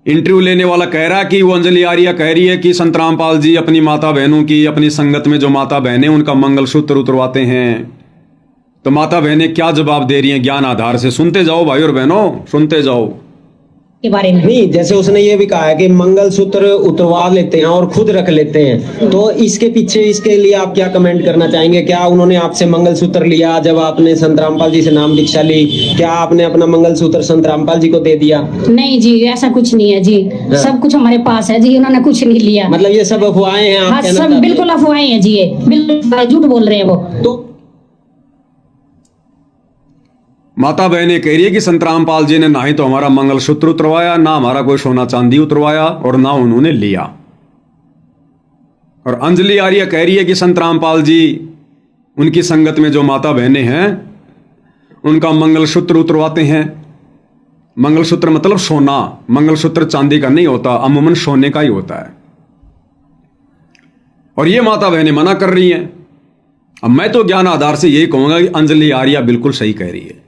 Interview लेने वाला कह रहा है कि वो अंजलि आर्या कह रही है कि संत रामपाल जी अपनी माता बहनों की, अपनी संगत में जो माता बहनें उनका मंगलसूत्र उतरवाते हैं। तो माता बहनें क्या जवाब दे रही हैं ज्ञान आधार से? सुनते जाओ भाई और बहनों, सुनते जाओ। के बारे में नहीं, जैसे उसने ये भी कहा है कि मंगलसूत्र उतरवा लेते हैं और खुद रख लेते हैं, तो इसके पीछे, इसके लिए आप क्या कमेंट करना चाहेंगे? क्या उन्होंने आपसे मंगलसूत्र लिया जब आपने संत रामपाल जी से नाम दीक्षा ली? क्या आपने अपना मंगलसूत्र संत रामपाल जी को दे दिया? नहीं जी, ऐसा कुछ नहीं है जी। सब कुछ हमारे पास है जी, उन्होंने कुछ नहीं लिया। मतलब ये सब अफवाहें हैं? हाँ, सब बिल्कुल अफवाहें हैं जी, ये बिल्कुल झूठ बोल रहे हैं वो। तो माता बहनें कह रही है कि संत रामपाल जी ने ना ही तो हमारा मंगलसूत्र उतरवाया, ना हमारा कोई सोना चांदी उतरवाया, और ना उन्होंने लिया। और अंजलि आर्य कह रही है कि संत रामपाल जी, उनकी संगत में जो माता बहनें हैं उनका मंगलसूत्र उतरवाते हैं। मंगलसूत्र मतलब सोना, मंगलसूत्र चांदी का नहीं होता, अमूमन सोने का ही होता है। और ये माता बहनें मना कर रही हैं। अब मैं तो ज्ञान आधार से यही कहूंगा कि अंजलि आर्या बिल्कुल सही कह रही है।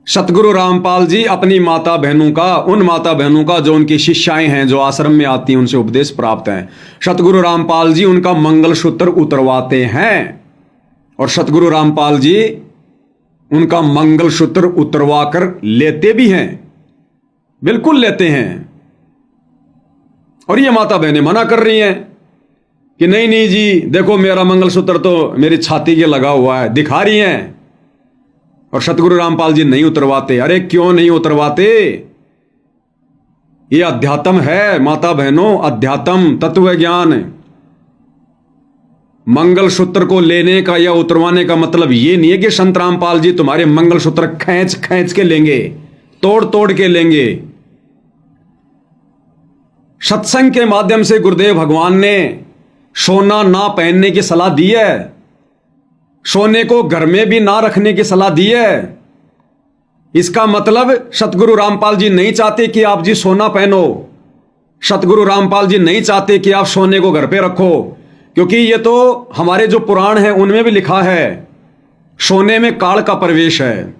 सतगुरु रामपाल जी अपनी माता बहनों का, उन माता बहनों का जो उनकी शिष्याएं हैं, जो आश्रम में आती हैं, उनसे उपदेश प्राप्त हैं, सतगुरु रामपाल जी उनका मंगलसूत्र उतरवाते हैं। और सतगुरु रामपाल जी उनका मंगलसूत्र उतरवा कर लेते भी हैं, बिल्कुल लेते हैं। और ये माता बहनें मना कर रही हैं कि नहीं नहीं जी, देखो मेरा मंगलसूत्र तो मेरी छाती के लगा हुआ है, दिखा रही हैं। और सतगुरु रामपाल जी नहीं उतरवाते। अरे क्यों नहीं उतरवाते? ये अध्यात्म है माता बहनों, अध्यात्म, तत्व ज्ञान। मंगलसूत्र को लेने का या उतरवाने का मतलब ये नहीं है कि संत रामपाल जी तुम्हारे मंगलसूत्र खींच खींच के लेंगे, तोड़ तोड़ के लेंगे। सत्संग के माध्यम से गुरुदेव भगवान ने सोना ना पहनने की सलाह दी है, सोने को घर में भी ना रखने की सलाह दी है। इसका मतलब सतगुरु रामपाल जी नहीं चाहते कि आप जी सोना पहनो, सतगुरु रामपाल जी नहीं चाहते कि आप सोने को घर पे रखो, क्योंकि ये तो हमारे जो पुराण हैं उनमें भी लिखा है, सोने में काल का प्रवेश है,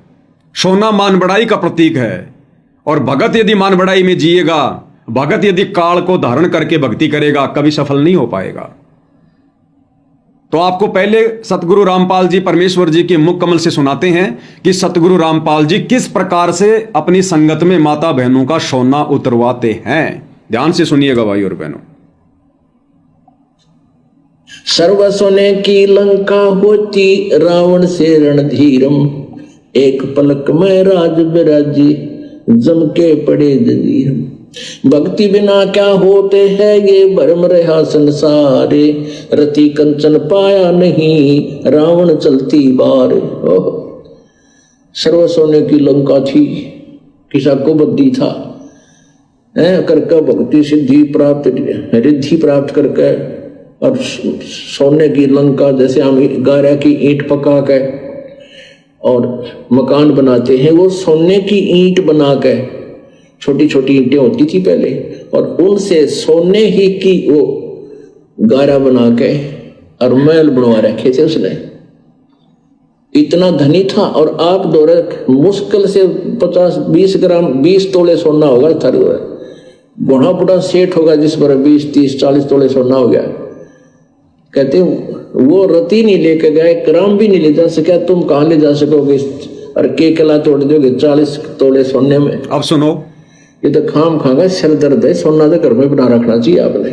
सोना मान बढ़ाई का प्रतीक है। और भगत यदि मान बढ़ाई में जिएगा, भगत यदि काल को धारण करके भक्ति करेगा, कभी सफल नहीं हो पाएगा। तो आपको पहले सतगुरु रामपाल जी परमेश्वर जी के मुख कमल से सुनाते हैं कि सतगुरु रामपाल जी किस प्रकार से अपनी संगत में माता बहनों का सोना उतरवाते हैं। ध्यान से सुनिएगा भाई और बहनों। सर्व सोने की लंका होती रावण से रणधीरम, एक पलक में राज बिराजी जम के पड़े जजीरम। भक्ति बिना क्या होते हैं ये भरम रहा संसारे, रति कंचन पाया नहीं रावण चलती बार। सर्व सोने की लंका थी, किसा को बद्दी था करके भक्ति सिद्धि प्राप्त, रिद्धि प्राप्त करके, और सोने की लंका जैसे हम गारा की ईंट पका के और मकान बनाते हैं, वो सोने की ईंट बना के, छोटी छोटी ईंटें होती थी पहले, और उनसे सोने ही की वो गारा बना के और महल बनवा रखे थे उसने। इतना धनी था। और आप दौरे मुश्किल से 50-20 ग्राम 20 तोले सोना होगा थर, बुढ़ा बुढ़ा सेठ होगा जिस पर 20-30-40 तोले सोना हो गया। कहते वो रति नहीं लेके गए, ग्राम भी नहीं ले जा सका, तुम कहां ले जा सकोगे? और के कला तोड़ दोगे 40 तोले सोने में। अब सुनो, ये तो खाम खागा सिर दर्द है, सोना तो घर में बना रखना चाहिए आपने,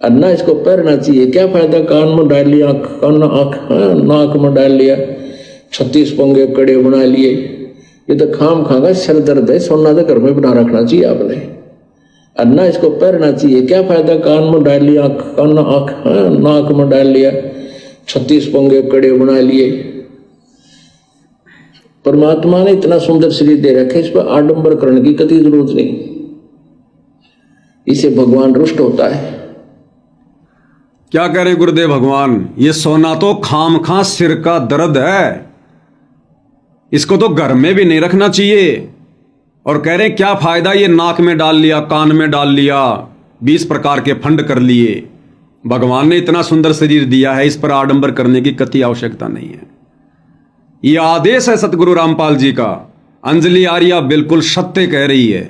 और ना इसको पहनना चाहिए। क्या फायदा? कान में डाल लिया, नाक में डाल लिया, 36 पंगे कड़े बना लिए। ये तो खाम खागा सिर दर्द है, सोना तो घर में बना रखना चाहिए आपने, और ना इसको पहनना चाहिए। क्या फायदा? कान में डाल लिया, नाक में डाल लिया, 36 पंगे कड़े बना लिए। परमात्मा ने इतना सुंदर शरीर दे रखे, इस पर आडंबर करने की कभी जरूरत नहीं। इसे भगवान रुष्ट होता है। क्या कह रहे गुरुदेव भगवान? ये सोना तो खाम खा सिर का दर्द है, इसको तो घर में भी नहीं रखना चाहिए। और कह रहे क्या फायदा, ये नाक में डाल लिया, कान में डाल लिया, 20 प्रकार के फंड कर लिए। भगवान ने इतना सुंदर शरीर दिया है, इस पर आडंबर करने की कति आवश्यकता नहीं है। यह आदेश है सतगुरु रामपाल जी का। अंजलि आर्या बिल्कुल सत्य कह रही है।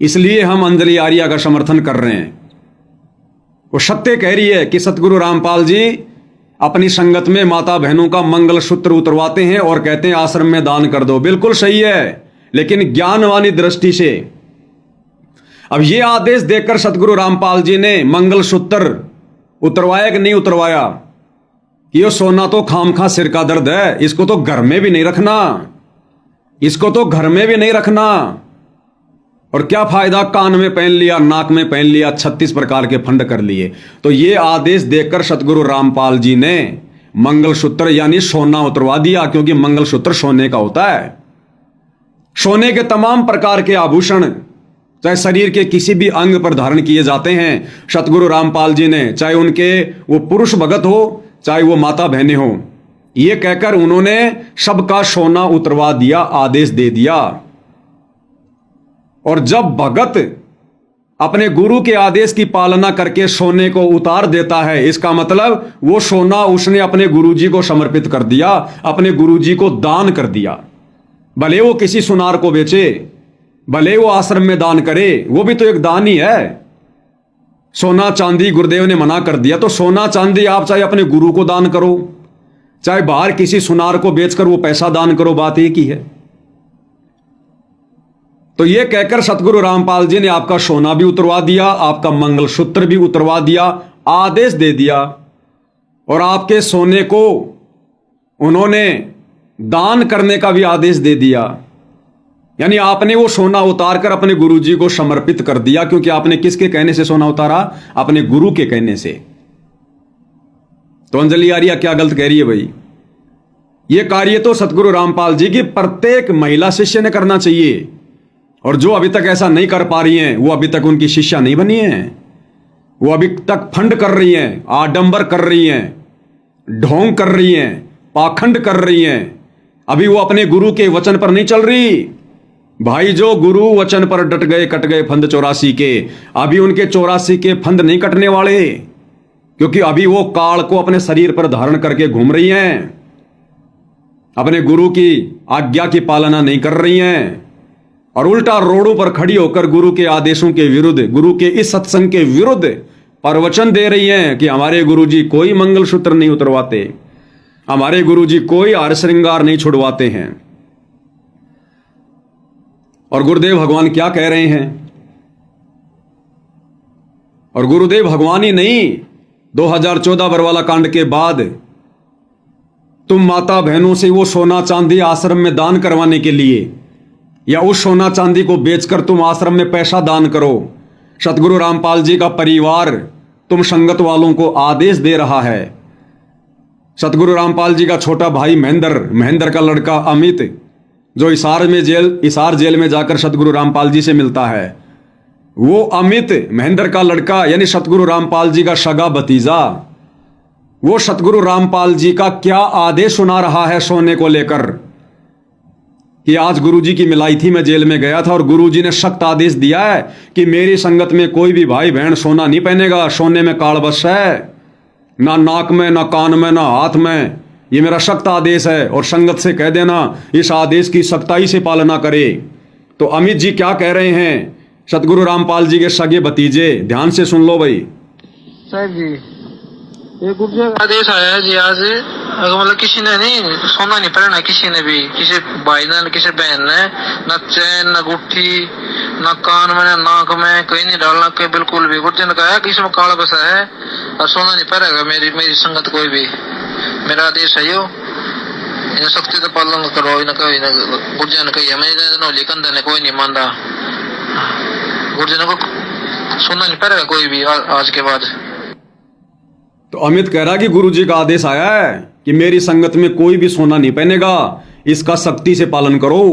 इसलिए हम अंजलि आर्या का समर्थन कर रहे हैं। वो सत्य कह रही है कि सतगुरु रामपाल जी अपनी संगत में माता बहनों का मंगलसूत्र उतरवाते हैं और कहते हैं आश्रम में दान कर दो। बिल्कुल सही है, लेकिन ज्ञानवानी दृष्टि से। अब ये आदेश देकर सतगुरु रामपाल जी ने मंगलसूत्र उतरवाया कि नहीं उतरवाया? कि ये सोना तो खामखा सिर का दर्द है, इसको तो घर में भी नहीं रखना, इसको तो घर में भी नहीं रखना। और क्या फायदा, कान में पहन लिया, नाक में पहन लिया, 36 प्रकार के फंड कर लिए। तो ये आदेश देकर सतगुरु रामपाल जी ने मंगलसूत्र यानी सोना उतरवा दिया, क्योंकि मंगलसूत्र सोने का होता है। सोने के तमाम प्रकार के आभूषण चाहे शरीर के किसी भी अंग पर धारण किए जाते हैं, सतगुरु रामपाल जी ने, चाहे उनके वो पुरुष भगत हो चाहे वो माता बहनें हो, ये कहकर उन्होंने सबका सोना उतरवा दिया, आदेश दे दिया। और जब भगत अपने गुरु के आदेश की पालना करके सोने को उतार देता है, इसका मतलब वो सोना उसने अपने गुरुजी को समर्पित कर दिया, अपने गुरुजी को दान कर दिया। भले वो किसी सुनार को बेचे, भले वो आश्रम में दान करे, वो भी तो एक दान ही है। सोना चांदी गुरुदेव ने मना कर दिया, तो सोना चांदी आप चाहे अपने गुरु को दान करो, चाहे बाहर किसी सुनार को बेचकर वो पैसा दान करो, बात एक ही है। तो ये कहकर सतगुरु रामपाल जी ने आपका सोना भी उतरवा दिया, आपका मंगलसूत्र भी उतरवा दिया, आदेश दे दिया, और आपके सोने को उन्होंने दान करने का भी आदेश दे दिया। यानी आपने वो सोना उतारकर अपने गुरुजी को समर्पित कर दिया, क्योंकि आपने किसके कहने से सोना उतारा? अपने गुरु के कहने से। तो अंजलि आर्या क्या गलत कह रही है भाई? ये कार्य तो सतगुरु रामपाल जी की प्रत्येक महिला शिष्य ने करना चाहिए, और जो अभी तक ऐसा नहीं कर पा रही हैं, वो अभी तक उनकी शिष्या नहीं बनी है। वो अभी तक फंड कर रही हैं, आडंबर कर रही हैं, ढोंग कर रही हैं, पाखंड कर रही हैं। अभी वो अपने गुरु के वचन पर नहीं चल रही। भाई, जो गुरु वचन पर डट गए कट गए फंद 84 के। अभी उनके 84 के फंद नहीं कटने वाले, क्योंकि अभी वो काल को अपने शरीर पर धारण करके घूम रही हैं, अपने गुरु की आज्ञा की पालना नहीं कर रही हैं, और उल्टा रोडों पर खड़ी होकर गुरु के आदेशों के विरुद्ध, गुरु के इस सत्संग के विरुद्ध प्रवचन दे रही हैं कि हमारे गुरुजी कोई मंगलसूत्र नहीं उतरवाते, हमारे गुरुजी कोई हार श्रृंगार नहीं छुड़वाते हैं। और गुरुदेव भगवान क्या कह रहे हैं? और गुरुदेव भगवान ही नहीं, 2014 बरवाला कांड के बाद तुम माता बहनों से वो सोना चांदी आश्रम में दान करवाने के लिए, या उस सोना चांदी को बेचकर तुम आश्रम में पैसा दान करो, सतगुरु रामपाल जी का परिवार तुम संगत वालों को आदेश दे रहा है। सतगुरु रामपाल जी का छोटा भाई महेंद्र का लड़का अमित, जो हिसार जेल में जाकर सतगुरु रामपाल जी से मिलता है, वो अमित महेंद्र का लड़का यानी सतगुरु रामपाल जी का सगा भतीजा, वो सतगुरु रामपाल जी का क्या आदेश सुना रहा है सोने को लेकर कि आज गुरुजी की मिलाई थी, मैं जेल में गया था और गुरुजी ने सख्त आदेश दिया है कि मेरी संगत में कोई भी भाई बहन सोना नहीं पहनेगा, सोने में कालबस है, ना नाक में, ना कान में, ना हाथ में। ये मेरा सख्त आदेश है, और संगत से कह देना इस आदेश की सख्ताई से पालना करे। तो अमित जी क्या कह रहे हैं, सतगुरु रामपाल जी के सगे भतीजे, ध्यान से सुन लो भाई। साहब जी, ये गुरु जी का आदेश आया है जी आज, अगर मतलब किसी ने नहीं सोना नहीं पहनना, किसी ने भी, किसी भाई ने, किसी बहन ने, न चैन, न गुट्ठी, न कान में, न नाक में, कहीं नहीं डालना, कहीं बिल्कुल भी। गुरु जी ने कहा कि इसमें काला बसा है और सोना नहीं पहनेगा मेरी संगत कोई भी। मेरा आदेश है यो, इन्हें सख्ती से पालन करो। गुरु जी ने कही हमें लिखन देने कोई नहीं मानता, गुरु जी ने को सोना नहीं पहनेगा कोई भी आज के बाद। तो अमित कह रहा कि गुरुजी का आदेश आया है कि मेरी संगत में कोई भी सोना नहीं पहनेगा, इसका सख्ती से पालन करो।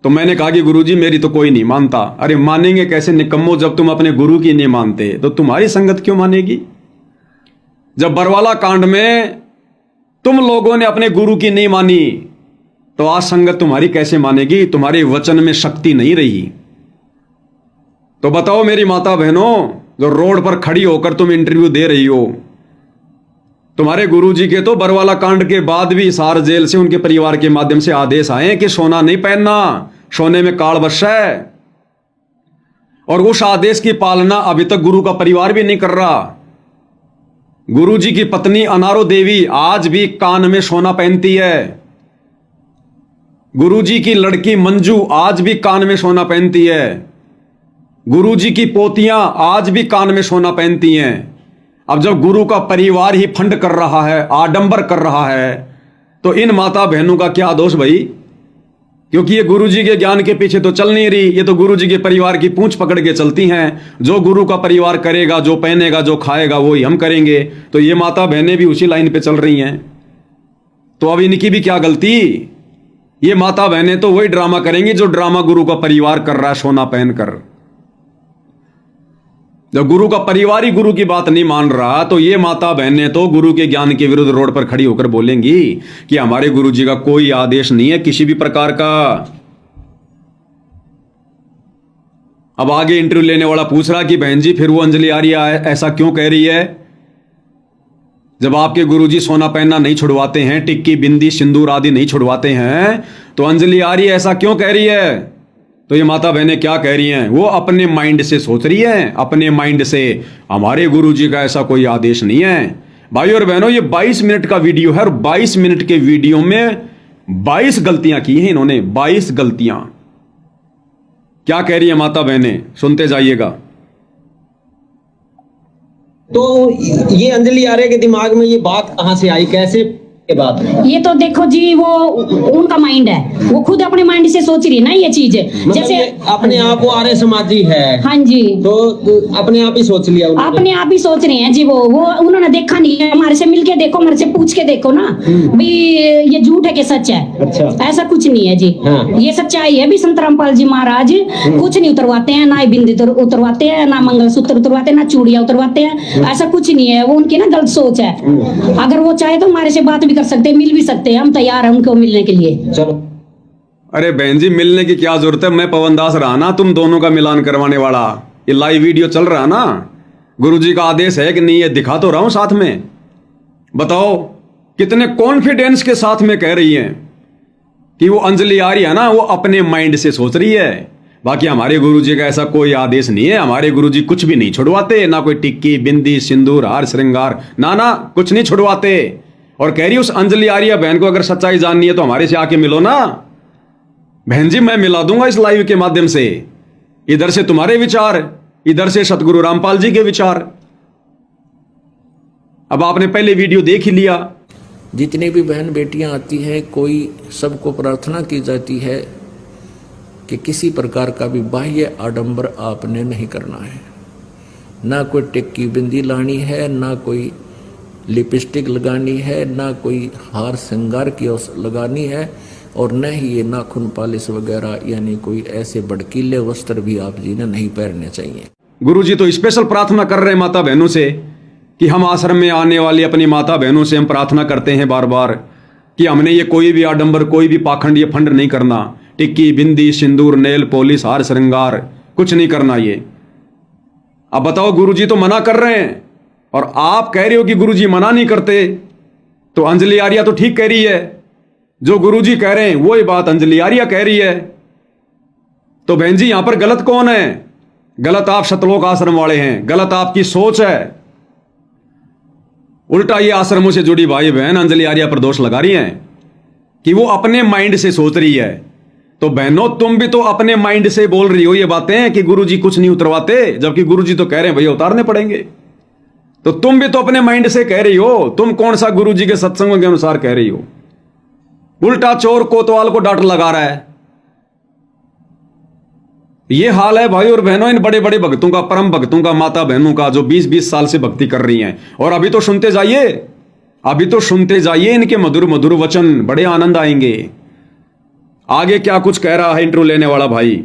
तो मैंने कहा कि गुरुजी मेरी तो कोई नहीं मानता। अरे मानेंगे कैसे निकम्मो, जब तुम अपने गुरु की नहीं मानते तो तुम्हारी संगत क्यों मानेगी? जब बरवाला कांड में तुम लोगों ने अपने गुरु की नहीं मानी, तो आज संगत तुम्हारी कैसे मानेगी? तुम्हारे वचन में शक्ति नहीं रही। तो बताओ मेरी माता बहनों, जो रोड पर खड़ी होकर तुम इंटरव्यू दे रही हो, तुम्हारे गुरुजी के तो बरवाला कांड के बाद भी हिसार जेल से उनके परिवार के माध्यम से आदेश आए कि सोना नहीं पहनना, सोने में काल बस है। और उस आदेश की पालना अभी तक गुरु का परिवार भी नहीं कर रहा। गुरु जी की पत्नी अनारो देवी आज भी कान में सोना पहनती है। गुरु जी की लड़की मंजू आज भी कान में सोना पहनती है। गुरु जी की पोतियां आज भी कान में सोना पहनती हैं। अब जब गुरु का परिवार ही फंड कर रहा है, आडंबर कर रहा है, तो इन माता बहनों का क्या दोष भाई? क्योंकि ये गुरु जी के ज्ञान के पीछे तो चल नहीं रही, ये तो गुरु जी के परिवार की पूंछ पकड़ के चलती हैं। जो गुरु का परिवार करेगा, जो पहनेगा, जो खाएगा, वो ही हम करेंगे। तो ये माता बहनें भी उसी लाइन पे चल रही हैं। तो अब इनकी भी क्या गलती? ये माता बहनें तो वही ड्रामा करेंगी जो ड्रामा गुरु का परिवार कर रहा है सोना पहनकर। जब गुरु का परिवार ही गुरु की बात नहीं मान रहा, तो ये माता बहनें तो गुरु के ज्ञान के विरुद्ध रोड पर खड़ी होकर बोलेंगी कि हमारे गुरु जी का कोई आदेश नहीं है किसी भी प्रकार का। अब आगे इंटरव्यू लेने वाला पूछ रहा कि बहन जी फिर वो अंजलि आर्य ऐसा क्यों कह रही है? जब आपके गुरुजी सोना पहनना नहीं छुड़वाते हैं, टिक्की बिंदी सिंदूर आदि नहीं छुड़वाते हैं, तो अंजलि आर्य ऐसा क्यों कह रही है? तो ये माता बहनें क्या कह रही हैं? वो अपने माइंड से सोच रही हैं, अपने माइंड से। हमारे गुरुजी का ऐसा कोई आदेश नहीं है। भाई और बहनों, ये 22 मिनट का वीडियो है और 22 मिनट के वीडियो में 22 गलतियां की हैं इन्होंने। 22 गलतियां। क्या कह रही है माता बहनें, सुनते जाइएगा। तो ये अंजलि आर्य के दिमाग में ये बात कहां से आई, कैसे के बाद? ये तो देखो जी, वो उनका माइंड है, वो खुद अपने माइंड से सोच रही है ना ये चीज। मतलब जैसे अपने आप वो आर्य समाजी है। हाँ जी, तो अपने आप ही सोच लिया उन्होंने। अपने आप ही सोच रहे हैं जी। वो उन्होंने देखा नहीं है। हमारे से मिलके देखो, हमारे से पूछ के देखो ना भाई ये झूठ है कि सच है। अच्छा। ऐसा कुछ नहीं है जी। हाँ। ये सच्चाई है भी। संत रामपाल जी महाराज कुछ नहीं उतरवाते हैं, ना ही बिंदी उतरवाते हैं, ना मंगलसूत्र उतरवाते हैं, ना चूड़ियां उतरवाते हैं। ऐसा कुछ नहीं है। वो उनकी ना गलत सोच है। अगर वो चाहे तो हमारे से बात भी कर सकते हैं, मिल भी सकते हैं। हम तैयार हैं उनको मिलने के लिए। चलो। अरे बहन जी, मिलने की क्या जरूरत है? मैं पवन दास रहा ना तुम दोनों का मिलान करवाने वाला। ये लाइव वीडियो चल रहा ना, गुरुजी का आदेश है कि नहीं, ये दिखा तो रहा हूं साथ में। बताओ कितने कॉन्फिडेंस के साथ में कह रही हैं कि वो अंजलि आर्य है ना, वो अपने माइंड से सोच रही है। बाकी हमारे गुरुजी का ऐसा कोई आदेश नहीं है। हमारे गुरुजी कुछ भी नहीं छुड़वाते, ना कोई टिक्की बिंदी सिंदूर हार श्रृंगार, ना कुछ नहीं छुड़वाते। और कह रही उस अंजलि आर्य बहन को अगर सच्चाई जाननी है तो हमारे से आके मिलो ना। बहन जी मैं मिला दूंगा इस लाइव के माध्यम से। इधर से तुम्हारे विचार, इधर से सतगुरु रामपाल जी के विचार। अब आपने पहले वीडियो देख ही लिया। जितनी भी बहन बेटियां आती हैं, कोई सबको प्रार्थना की जाती है कि किसी प्रकार का भी बाह्य आडंबर आपने नहीं करना है। ना कोई टिक्की बिंदी लानी है, ना कोई लिपस्टिक लगानी है, ना कोई हार श्रृंगार की लगानी है, और न ही ये नाखून पालिश वगैरह यानी कोई ऐसे भड़कीले वस्त्र भी आप जी ने नहीं पहनने चाहिए। गुरुजी तो स्पेशल प्रार्थना कर रहे हैं माता बहनों से कि हम आश्रम में आने वाली अपनी माता बहनों से हम प्रार्थना करते हैं बार बार कि हमने ये कोई भी आडंबर, कोई भी पाखंड, ये फंड नहीं करना। टिक्की बिंदी सिंदूर नेल पॉलिश हार श्रृंगार कुछ नहीं करना। ये अब बताओ, गुरुजी तो मना कर रहे हैं और आप कह रहे हो कि गुरुजी मना नहीं करते। तो अंजलि आर्य तो ठीक कह रही है, जो गुरुजी कह रहे हैं वही बात अंजलि आर्य कह रही है। तो बहन जी यहां पर गलत कौन है? गलत आप सतलोक आश्रम वाले हैं, गलत आपकी सोच है। उल्टा ये आश्रमों से जुड़ी भाई बहन अंजलि आर्य पर दोष लगा रही हैं कि वो अपने माइंड से सोच रही है। तो बहनों तुम भी तो अपने माइंड से बोल रही हो ये बातें कि गुरुजी कुछ नहीं उतरवाते, जबकि गुरुजी तो कह रहे हैं भैया उतारने पड़ेंगे। तो तुम भी तो अपने माइंड से कह रही हो। तुम कौन सा गुरुजी के सत्संगों के अनुसार कह रही हो? उल्टा चोर कोतवाल को डांट लगा रहा है। ये हाल है भाई और बहनों इन बड़े बड़े भक्तों का, परम भक्तों का, माता बहनों का, जो 20-20 साल से भक्ति कर रही हैं। और अभी तो सुनते जाइए, अभी तो सुनते जाइए इनके मधुर मधुर वचन, बड़े आनंद आएंगे। आगे क्या कुछ कह रहा है इंटरव्यू लेने वाला भाई,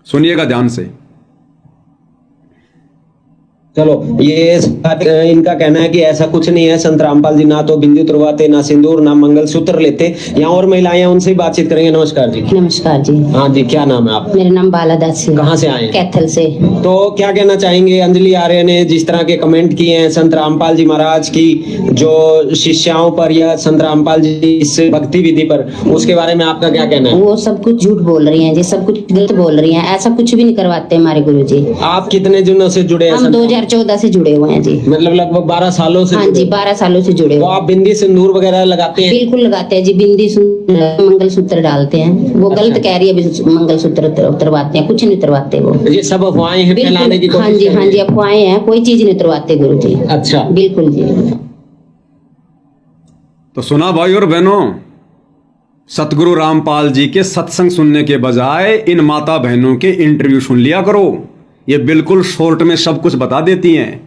सुनिएगा ध्यान से। चलो, ये इनका कहना है कि ऐसा कुछ नहीं है। संत रामपाल जी ना तो बिंदी उतरवाते, ना सिंदूर, ना मंगलसूत्र लेते। यहाँ और महिलाएं हैं, उनसे ही बातचीत करेंगे। नमस्कार जी। नमस्कार जी। हाँ जी, क्या नाम है आप? मेरा नाम बाला दास है। कहाँ से आए हैं? कैथल से। तो क्या कहना चाहेंगे? अंजलि आर्य ने जिस तरह के कमेंट किए हैं संत रामपाल जी महाराज की जो शिष्याओं पर या संत रामपाल जी इस भक्ति विधि पर, उसके बारे में आपका क्या कहना है? वो सब कुछ झूठ बोल रही हैं जी, सब कुछ गलत बोल रही हैं। ऐसा कुछ भी नहीं करवाते हमारे गुरु जी। आप कितने दिनों से जुड़े हैं? हम 2014 से जुड़े हुए हैं जी। मतलब लगभग 12 सालों से? हाँ जी, 12 सालों से जुड़े तो हुए। आप बिंदी सिंदूर वगैरह लगाते हैं? बिल्कुल लगाते हैं जी। बिंदी मंगलसूत्र डालते हैं। वो गलत कह रही है, मंगलसूत्र उतरवाते हैं, कुछ नहीं उतरवाते वो। ये सब अफवाहें हैं फैलाने की कोशिश? हाँ जी, हाँ जी, अफवाहें हैं, कोई चीज नहीं उतरवाते गुरु जी। अच्छा, बिल्कुल जी। तो सुना भाई और बहनों, सतगुरु रामपाल जी के सत्संग सुनने के बजाय इन माता बहनों के इंटरव्यू सुन लिया करो। ये बिल्कुल शॉर्ट में सब कुछ बता देती हैं।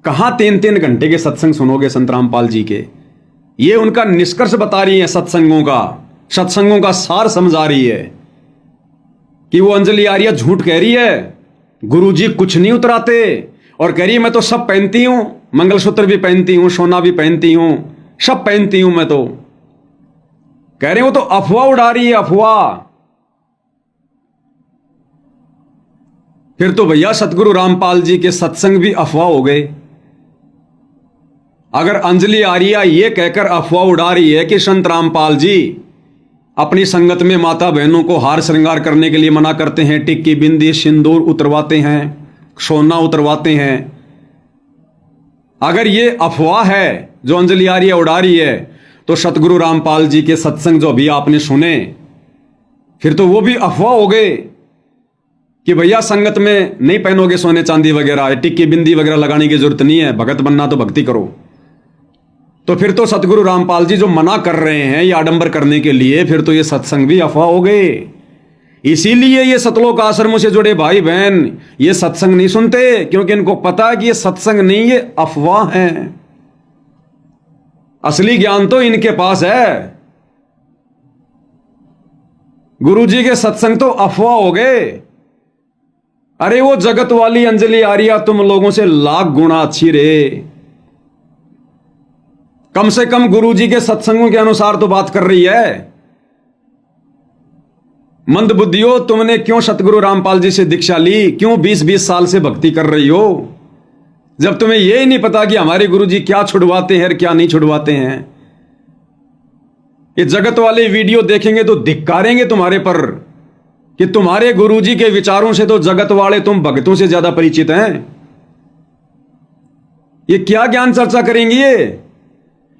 कहां 3-3 घंटे के सत्संग सुनोगे संत रामपाल जी के? ये उनका निष्कर्ष बता रही है सत्संगों का सार समझा रही है कि वो अंजलि आर्य झूठ कह रही है, गुरुजी कुछ नहीं उतराते, और कह रही है मैं तो सब पहनती हूं, मंगलसूत्र भी पहनती हूं, सोना भी पहनती हूं, सब पहनती हूं मैं। तो कह रहे हो तो अफवाह उड़ा रही है, अफवाह। फिर तो भैया सतगुरु रामपाल जी के सत्संग भी अफवाह हो गए। अगर अंजलि आर्य ये कहकर अफवाह उड़ा रही है कि संत रामपाल जी अपनी संगत में माता बहनों को हार श्रृंगार करने के लिए मना करते हैं, टिक्की बिंदी सिंदूर उतरवाते हैं, सोना उतरवाते हैं, अगर ये अफवाह है जो अंजलि आर्य उड़ा रही है, तो सतगुरु रामपाल जी के सत्संग जो अभी आपने सुने, फिर तो वो भी अफवाह हो गए कि भैया संगत में नहीं पहनोगे सोने चांदी वगैरह, टिक्की बिंदी वगैरह लगाने की जरूरत नहीं है, भगत बनना तो भक्ति करो। तो फिर तो सतगुरु रामपाल जी जो मना कर रहे हैं ये आडंबर करने के लिए, फिर तो ये सत्संग भी अफवाह हो गए। इसीलिए ये सतलोक आश्रमों से जुड़े भाई बहन ये सत्संग नहीं सुनते, क्योंकि इनको पता है कि ये सत्संग नहीं, ये अफवाह है। असली ज्ञान तो इनके पास है। गुरुजी के सत्संग तो अफवाह हो गए। अरे वो जगत वाली अंजलि आर्य तुम लोगों से लाख गुना अच्छी रे। कम से कम गुरुजी के सत्संगों के अनुसार तो बात कर रही है। मंद बुद्धियों, तुमने क्यों सतगुरु रामपाल जी से दीक्षा ली? क्यों 20-20 साल से भक्ति कर रही हो, जब तुम्हें यही नहीं पता कि हमारे गुरुजी क्या छुड़वाते हैं और क्या नहीं छुड़वाते हैं? ये जगत वाले वीडियो देखेंगे तो धिक्कारेंगे तुम्हारे पर कि तुम्हारे गुरुजी के विचारों से तो जगत वाले तुम भक्तों से ज्यादा परिचित हैं। ये क्या ज्ञान चर्चा करेंगी?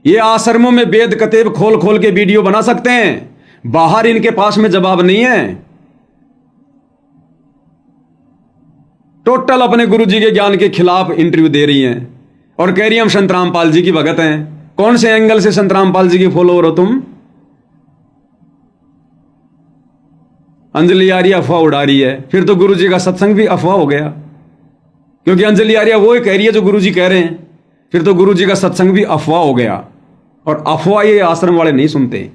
ये आश्रमों में वेद कतेब खोल खोल के वीडियो बना सकते हैं, बाहर इनके पास में जवाब नहीं है। टोटल अपने गुरुजी के ज्ञान के खिलाफ इंटरव्यू दे रही हैं और कह रही हम संत रामपाल जी की भगत हैं। कौन से एंगल से संत रामपाल जी की फॉलोअर हो तुम? अंजलि आर्य अफवाह उड़ा रही है, फिर तो गुरुजी का सत्संग भी अफवाह हो गया, क्योंकि अंजलि आर्य वो ही कह रही है जो गुरुजी कह रहे हैं। फिर तो गुरुजी का सत्संग भी अफवाह हो गया, और अफवाह ये आश्रम वाले नहीं सुनते।